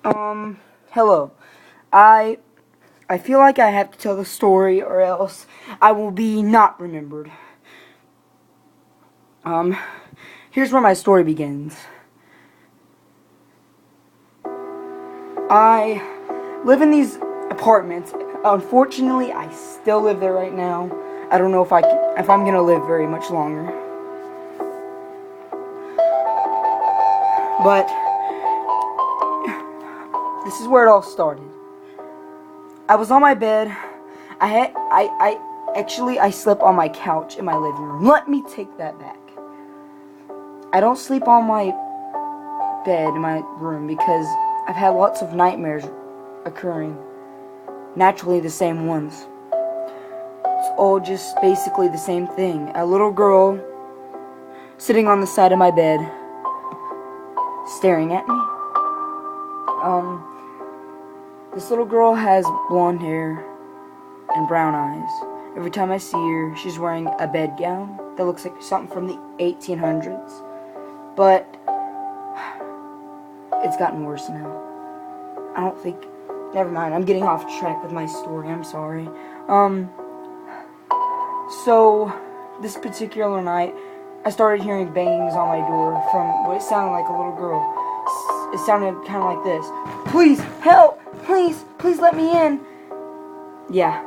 Hello. I feel like I have to tell the story or else I will be not remembered. Here's where my story begins. I live in these apartments. Unfortunately, I still live there right now. I don't know if I'm gonna live very much longer. But this is where it all started. I was on my bed. I slept on my couch in my living room. Let me take that back. I don't sleep on my bed in my room because I've had lots of nightmares occurring. Naturally the same ones. It's all just basically the same thing. A little girl sitting on the side of my bed staring at me. This little girl has blonde hair and brown eyes. Every time I see her, she's wearing a bedgown that looks like something from the 1800s. But it's gotten worse now. Never mind, I'm getting off track with my story, I'm sorry. So, this particular night, I started hearing bangings on my door from what it sounded like a little girl. It sounded kind of like this. Please, help! Please let me in! Yeah,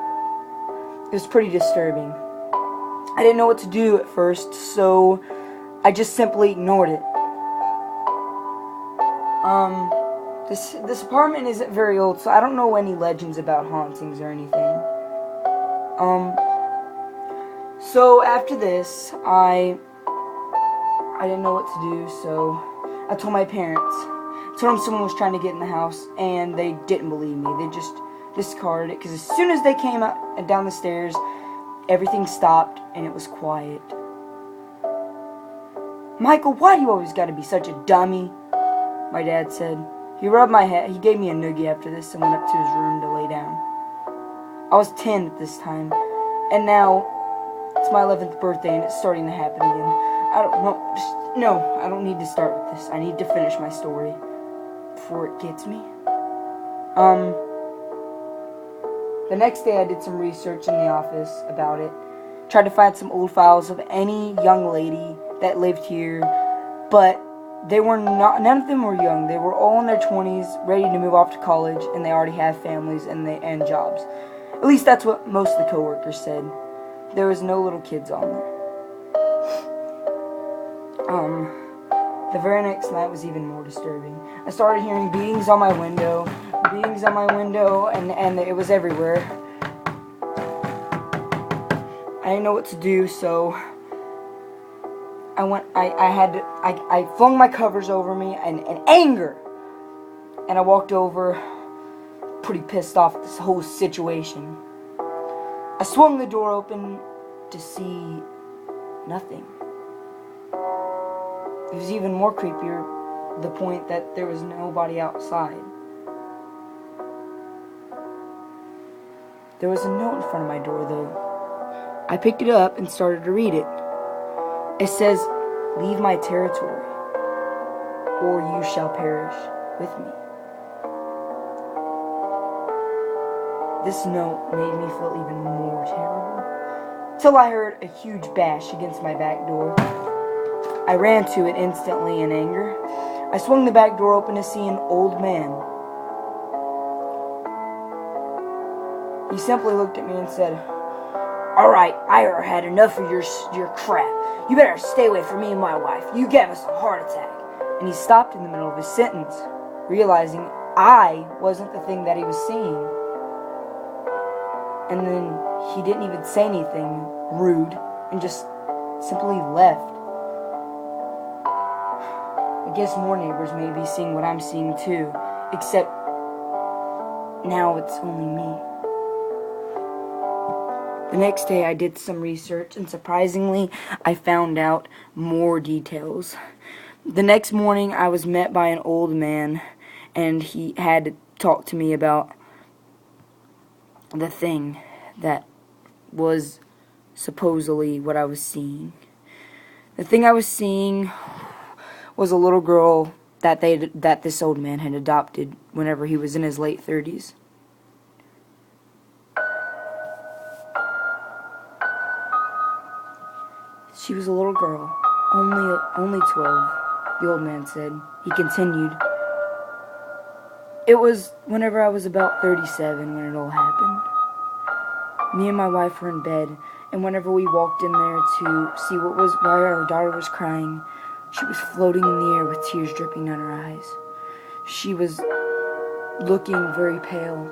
it was pretty disturbing. I didn't know what to do at first, so I just simply ignored it. This apartment isn't very old, so I don't know any legends about hauntings or anything. So after this, I didn't know what to do, so I told my parents. I told them someone was trying to get in the house, and they didn't believe me. They just discarded it, because as soon as they came up and down the stairs, everything stopped, and it was quiet. Michael, why do you always gotta be such a dummy? My dad said. He rubbed my head. He gave me a noogie after this and went up to his room to lay down. I was 10 at this time, and now it's my 11th birthday, and it's starting to happen again. I don't need to start with this. I need to finish my story before it gets me. The next day I did some research in the office about it. Tried to find some old files of any young lady that lived here, but none of them were young. They were all in their 20s, ready to move off to college, and they already have families and jobs. At least that's what most of the coworkers said. There was no little kids on there. The very next night was even more disturbing. I started hearing beatings on my window, and it was everywhere. I didn't know what to do, so I flung my covers over me in anger, and I walked over, pretty pissed off at this whole situation. I swung the door open to see nothing. It was even more creepier, the point that there was nobody outside. There was a note in front of my door, though. I picked it up and started to read it. It says, "Leave my territory, or you shall perish with me." This note made me feel even more terrible, till I heard a huge bash against my back door. I ran to it instantly in anger. I swung the back door open to see an old man. He simply looked at me and said, "Alright, I had enough of your crap. You better stay away from me and my wife. You gave us a heart attack." And he stopped in the middle of his sentence, realizing I wasn't the thing that he was seeing. And then he didn't even say anything rude and just simply left. I guess more neighbors may be seeing what I'm seeing too, except now it's only me. The next day I did some research, and surprisingly I found out more details. The next morning I was met by an old man, and he had to talk to me about the thing that was supposedly what I was seeing. The thing I was seeing was a little girl that this old man had adopted whenever he was in his late 30s. She was a little girl, only 12, the old man said. He continued, "It was whenever I was about 37 when it all happened. Me and my wife were in bed, and whenever we walked in there to see why our daughter was crying, she was floating in the air with tears dripping down her eyes. She was looking very pale.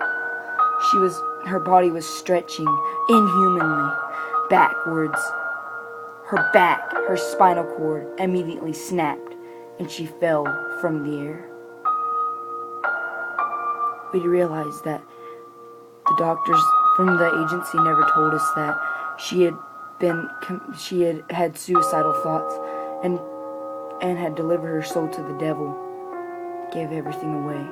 Her body was stretching inhumanly backwards. Her spinal cord immediately snapped, and she fell from the air. We realized that the doctors from the agency never told us that she had suicidal thoughts and had delivered her soul to the devil, gave everything away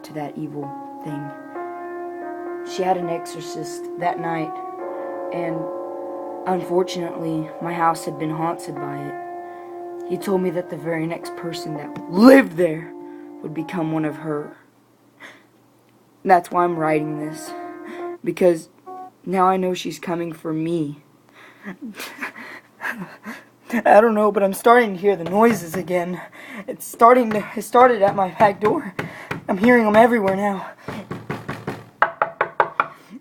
to that evil thing. She had an exorcist that night, and unfortunately, my house had been haunted by it. He told me that the very next person that lived there would become one of her. That's why I'm writing this, because now I know she's coming for me. I don't know, but I'm starting to hear the noises again. It started at my back door. I'm hearing them everywhere now.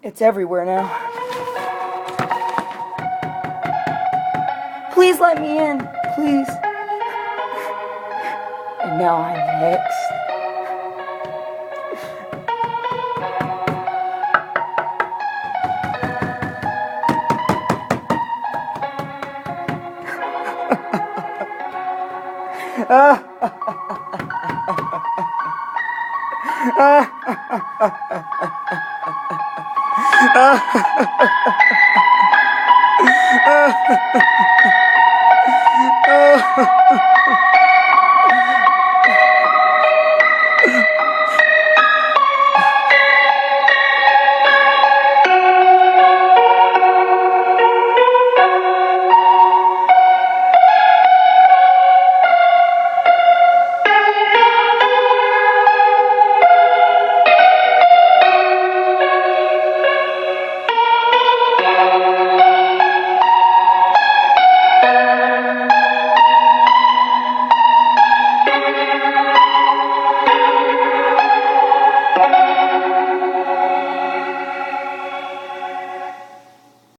It's everywhere now. Please let me in, please. And now I'm next. Ah